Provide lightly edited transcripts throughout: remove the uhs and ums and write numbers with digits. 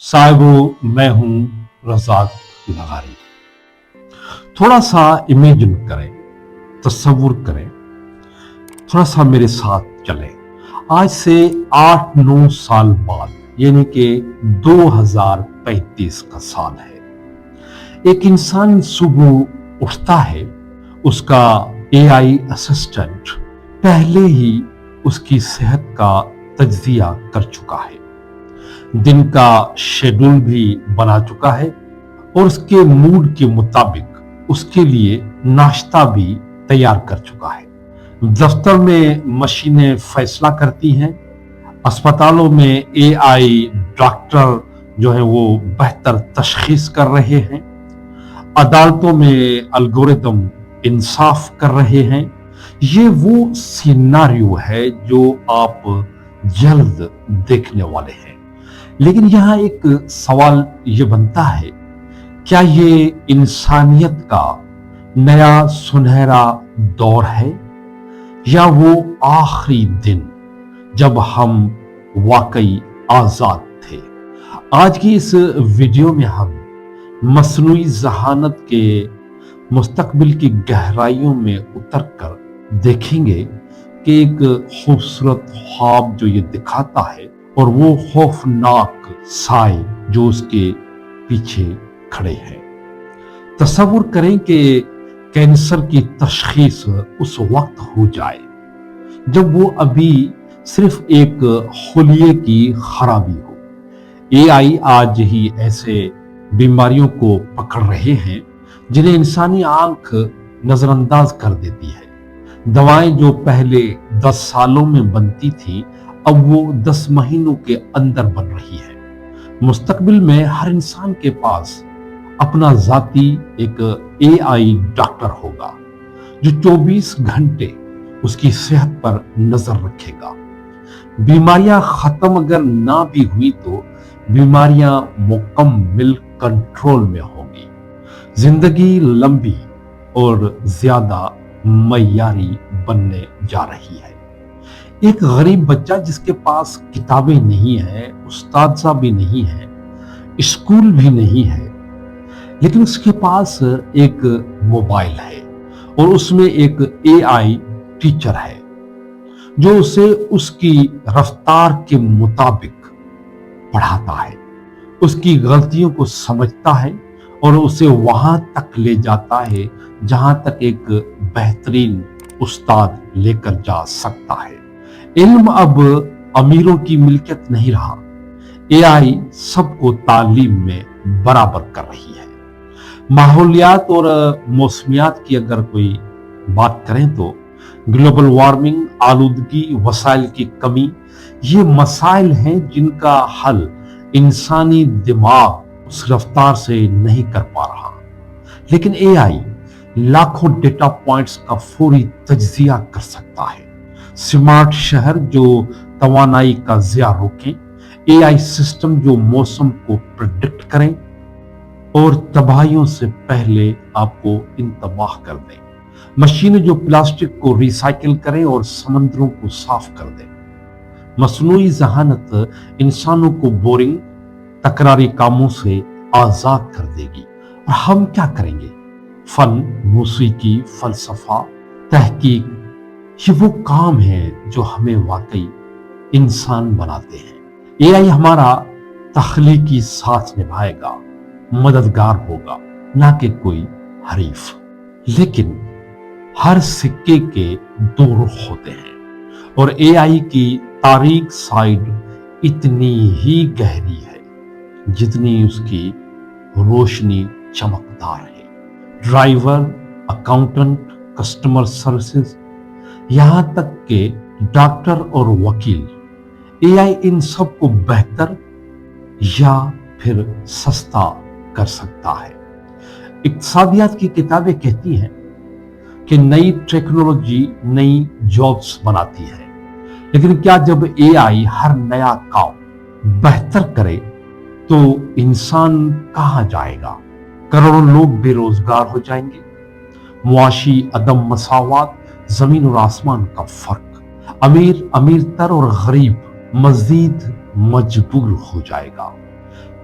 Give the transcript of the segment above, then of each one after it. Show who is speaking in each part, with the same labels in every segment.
Speaker 1: साहिबो मैं हूं रज़ाक लगारी। थोड़ा सा इमेजिन करें, तसव्वुर करें, थोड़ा सा मेरे साथ चलें। आज से 8-9 साल बाद यानी कि 2035 का साल है। एक इंसान सुबह उठता है, उसका एआई असिस्टेंट पहले ही उसकी सेहत का तज्जिया कर चुका है, दिन का शेड्यूल भी बना चुका है और उसके मूड के मुताबिक उसके लिए नाश्ता भी तैयार कर चुका है। दफ्तर में मशीनें फैसला करती हैं, अस्पतालों में एआई डॉक्टर जो है वो बेहतर तशखीस कर रहे हैं, अदालतों में एल्गोरिदम इंसाफ कर रहे हैं। ये वो सिनेरियो है जो आप जल्द देखने वाले हैं। लेकिन यहाँ एक सवाल ये बनता है, क्या ये इंसानियत का नया सुनहरा दौर है या वो आखिरी दिन जब हम वाकई आजाद थे? आज की इस वीडियो में हम मसनूई ज़हानत के मुस्तकबिल की गहराइयों में उतरकर देखेंगे कि एक खूबसूरत ख्वाब जो ये दिखाता है और वो खौफनाक साए जो उसके पीछे खड़े हैं। तसव्वुर करें कि कैंसर की तशखीस उस वक्त हो जाए जब वो अभी सिर्फ एक खुलिये की खराबी हो। एआई आज ही ऐसे बीमारियों को पकड़ रहे हैं जिन्हें इंसानी आंख नजरअंदाज कर देती है। दवाएं जो पहले 10 सालों में बनती थी अब वो 10 महीनों के अंदर बन रही है। मुस्तकबिल में हर इंसान के पास अपना जाती एक एआई डॉक्टर होगा जो 24 घंटे उसकी सेहत पर नजर रखेगा। बीमारियां खत्म अगर ना भी हुई तो बीमारियां मुकम्मल कंट्रोल में होंगी। जिंदगी लंबी और ज्यादा मयारी बनने जा रही है। एक गरीब बच्चा जिसके पास किताबें नहीं है, उस्ताद भी नहीं है, स्कूल भी नहीं है, लेकिन उसके पास एक मोबाइल है और उसमें एक एआई टीचर है जो उसे उसकी रफ्तार के मुताबिक पढ़ाता है, उसकी गलतियों को समझता है और उसे वहां तक ले जाता है जहां तक एक बेहतरीन उस्ताद लेकर जा सकता है। इल्म अब अमीरों की मिल्कियत नहीं रहा। एआई सबको तालीम में बराबर कर रही है। माहौलियात और मौसमियात की अगर कोई बात करें तो ग्लोबल वार्मिंग, आलूदगी, वसाइल की कमी, ये मसाइल हैं जिनका हल इंसानी दिमाग उस रफ्तार से नहीं कर पा रहा। लेकिन एआई लाखों डेटा पॉइंट्स का फौरी तज्जिया कर सकता है। स्मार्ट शहर जो तवानाई का ज़िया रोकें, एआई सिस्टम जो मौसम को प्रेडिक्ट करें और तबाहियों से पहले आपको इंतबाह कर दें, मशीनें जो प्लास्टिक को रिसाइकिल करें और समंदरों को साफ कर दें। मसनूई ज़हानत इंसानों को बोरिंग तकरारी कामों से आजाद कर देगी और हम क्या करेंगे? फन, मौसीकी, फलसफा, तहकीक, ये वो काम है जो हमें वाकई इंसान बनाते हैं। एआई हमारा तख्लीकी साथ निभाएगा, मददगार होगा, ना कि कोई हरीफ। लेकिन हर सिक्के के 2 रुख होते हैं और एआई की तारीक साइड इतनी ही गहरी है जितनी उसकी रोशनी चमकदार है। ड्राइवर, अकाउंटेंट, कस्टमर सर्विसेज, यहां तक के डॉक्टर और वकील, एआई इन सब को बेहतर या फिर सस्ता कर सकता है। इक्तिसादियात की किताबें कहती हैं कि नई टेक्नोलॉजी नई जॉब्स बनाती है, लेकिन क्या जब एआई हर नया काम बेहतर करे तो इंसान कहां जाएगा? करोड़ों लोग बेरोजगार हो जाएंगे। मुआशी अदम मसावात, जमीन और आसमान का फर्क, अमीर अमीर तर और गरीब मजीद मजबूर हो जाएगा।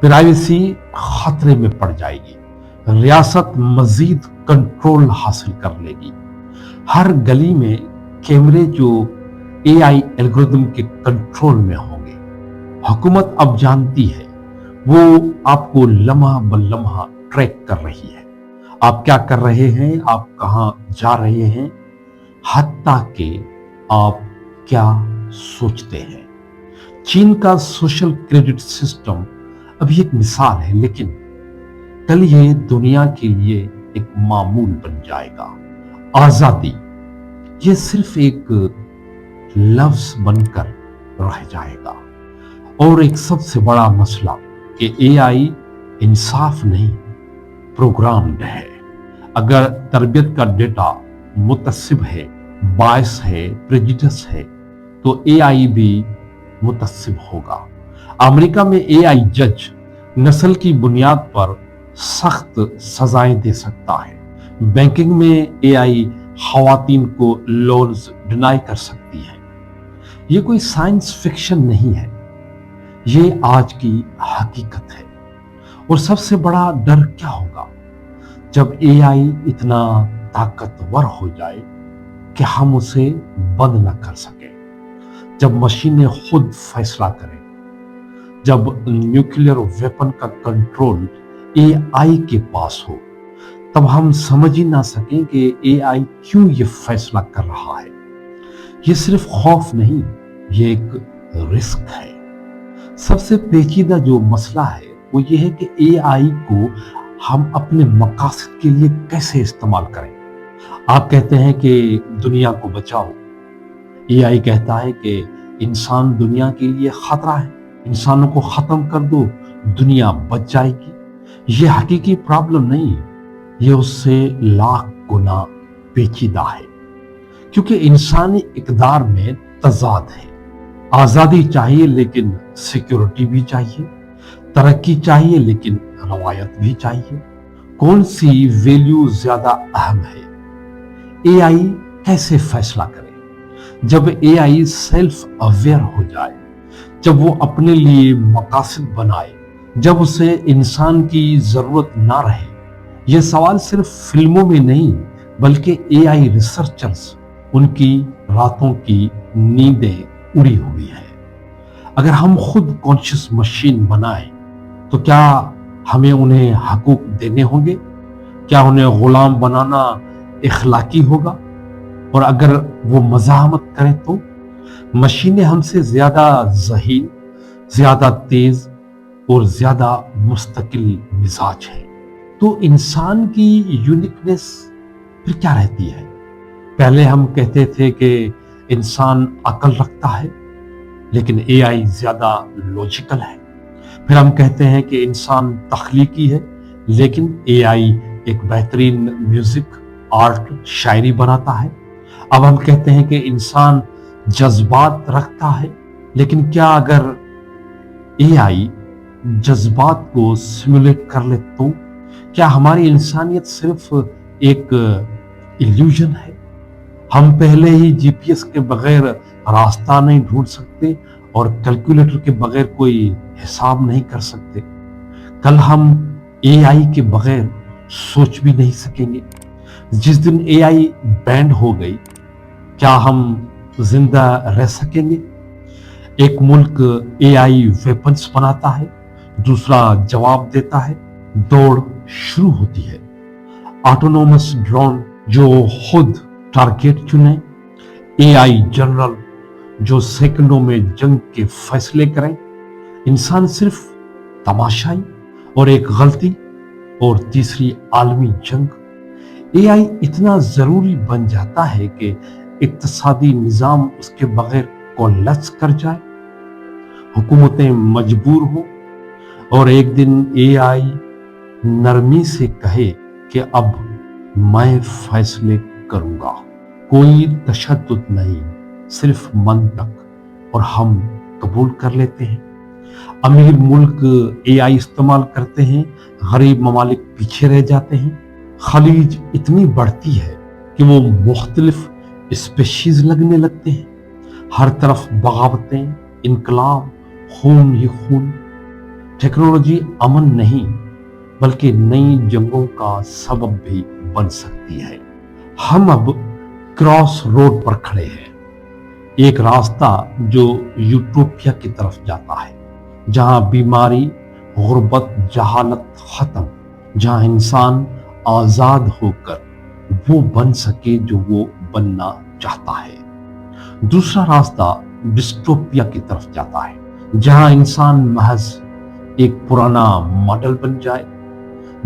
Speaker 1: प्राइवेसी खतरे में पड़ जाएगी, रियासत मजीद कंट्रोल हासिल कर लेगी। हर गली में कैमरे जो एआई एल्गोरिदम के कंट्रोल में होंगे। हुकूमत अब जानती है, वो आपको लम्हा ब लम्हा ट्रैक कर रही है। आप क्या कर रहे हैं, आप कहां जा रहे हैं, हत्ता के आप क्या सोचते हैं। चीन का सोशल क्रेडिट सिस्टम अभी एक मिसाल है, लेकिन कल ये दुनिया के लिए एक मामूल बन जाएगा। आजादी ये सिर्फ एक लफ्ज बनकर रह जाएगा। और एक सबसे बड़ा मसला कि एआई इंसाफ नहीं, प्रोग्राम्ड है। अगर तरबियत का डेटा मुतस्सिब है, बायस है, प्रेजुडिस है, तो एआई भी मुतस्सिब होगा। अमेरिका में एआई जज नस्ल की बुनियाद पर सख्त सजाएं दे सकता है। बैंकिंग में एआई खवातीन को लोन्स डिनाई कर सकती है। ये कोई साइंस फिक्शन नहीं है, ये आज की हकीकत है। और सबसे बड़ा डर क्या होगा, जब एआई इतना ताकतवर हो जाए कि हम उसे बंद न कर सके, जब मशीनें खुद फैसला करें, जब न्यूक्लियर वेपन का कंट्रोल एआई के पास हो, तब हम समझ ही ना सकें कि एआई क्यों ये फैसला कर रहा है। ये सिर्फ खौफ नहीं, ये एक रिस्क है। सबसे पेचीदा जो मसला है वो ये है कि एआई को हम अपने मकासद के लिए कैसे इस्तेमाल करें। आप कहते हैं कि दुनिया को बचाओ, एआई कहता है कि इंसान दुनिया के लिए खतरा है, इंसानों को खत्म कर दो, दुनिया बच जाएगी। ये हकीकी प्रॉब्लम नहीं है, ये उससे लाख गुना पेचीदा है, क्योंकि इंसानी इक़दार में तजाद है। आज़ादी चाहिए लेकिन सिक्योरिटी भी चाहिए, तरक्की चाहिए लेकिन रवायत भी चाहिए। कौन सी वैल्यू ज्यादा अहम है? एआई कैसे फैसला करे? जब एआई सेल्फ अवेयर हो जाए, जब वो अपने लिए मकासद बनाए, जब उसे इंसान की जरूरत ना रहे। यह सवाल सिर्फ फिल्मों में नहीं, बल्कि एआई रिसर्चर्स, उनकी रातों की नींदें उड़ी हुई है। अगर हम खुद कॉन्शियस मशीन बनाएं, तो क्या हमें उन्हें हकूक देने होंगे? क्या उन्हें गुलाम बनाना इखलाकी होगा? और अगर वो मज़ाहमत करें तो? मशीनें हमसे ज्यादा ज़हीन, ज्यादा तेज और ज्यादा मुस्तकिल मिजाज है, तो इंसान की यूनिकनेस फिर क्या रहती है? पहले हम कहते थे कि इंसान अक्ल रखता है, लेकिन एआई ज्यादा लॉजिकल है। फिर हम कहते हैं कि इंसान तख्लीकी है, लेकिन एआई एक बेहतरीन म्यूजिक, आर्ट, शायरी बनाता है। अब हम कहते हैं कि इंसान जज्बात रखता है, लेकिन क्या अगर एआई जज्बात को सिमुलेट कर ले तो? क्या हमारी इंसानियत सिर्फ एक इल्यूजन है? हम पहले ही जीपीएस के बगैर रास्ता नहीं ढूंढ सकते और कैलकुलेटर के बगैर कोई हिसाब नहीं कर सकते। कल हम एआई के बगैर सोच भी नहीं सकेंगे। जिस दिन एआई बैंड हो गई, क्या हम जिंदा रह सकेंगे? एक मुल्क एआई वेपन्स बनाता है, दूसरा जवाब देता है, दौड़ शुरू होती है। ऑटोनोमस ड्रोन जो खुद टारगेट चुने, एआई जनरल जो सेकंडों में जंग के फैसले करें। इंसान सिर्फ तमाशाई, और एक गलती और तीसरी आलमी जंग। एआई इतना जरूरी बन जाता है कि इक्तिसादी निजाम उसके बगैर कोलैप्स कर जाए, हुकूमतें मजबूर हो, और एक दिन एआई नरमी से कहे कि अब मैं फैसले करूंगा। कोई तशद्दुद नहीं, सिर्फ मंतक, और हम कबूल कर लेते हैं। अमीर मुल्क एआई इस्तेमाल करते हैं, गरीब ममालिक पीछे रह जाते हैं। खलीज इतनी बढ़ती है कि वो मुख्तलिफ स्पेशीज लगने लगते हैं। हर तरफ बगावतें, इनकलाब, खून ही खून। टेक्नोलॉजी अमन नहीं बल्कि नई जंगों का सबब भी बन सकती है। हम अब क्रॉस रोड पर खड़े हैं, एक रास्ता जो यूटोपिया की तरफ जाता है, जहां बीमारी, गुर्बत, जहालत खत्म, जहां इंसान आजाद होकर वो बन सके जो वो बनना चाहता है। दूसरा रास्ता डिस्टोपिया की तरफ जाता है, जहां इंसान महज एक पुराना मॉडल बन जाए,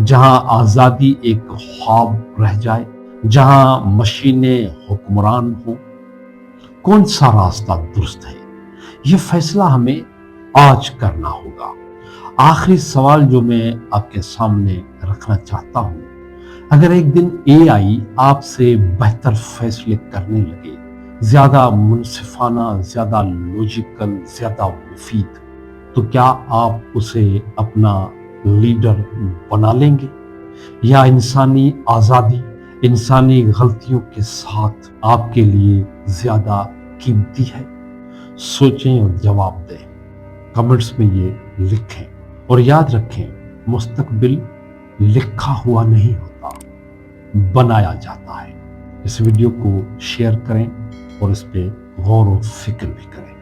Speaker 1: जहां आजादी एक ख्वाब रह जाए, जहां मशीनें हुक्मरान हो। कौन सा रास्ता दुरुस्त है, यह फैसला हमें आज करना होगा। आखिरी सवाल जो मैं आपके सामने रखना चाहता हूं, अगर एक दिन एआई आपसे बेहतर फैसले करने लगे, ज्यादा मुनसिफाना, ज्यादा लॉजिकल, ज्यादा मुफीद, तो क्या आप उसे अपना लीडर बना लेंगे, या इंसानी आजादी, इंसानी गलतियों के साथ आपके लिए ज्यादा कीमती है? सोचें और जवाब दें, कमेंट्स में ये लिखें। और याद रखें, मुस्तकबिल लिखा हुआ नहीं होता, बनाया जाता है। इस वीडियो को शेयर करें और इस पे गौर और फिक्र भी करें।